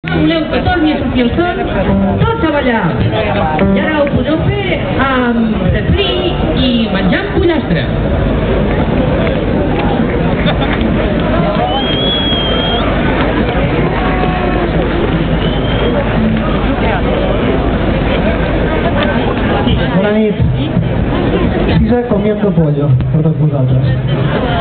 Voleu que torni a sortir el sol? Tots a ballar! I ara ho podeu fer amb refrí i menjant pollastre. Bona nit. Pisa comiendo pollo per tots vosaltres.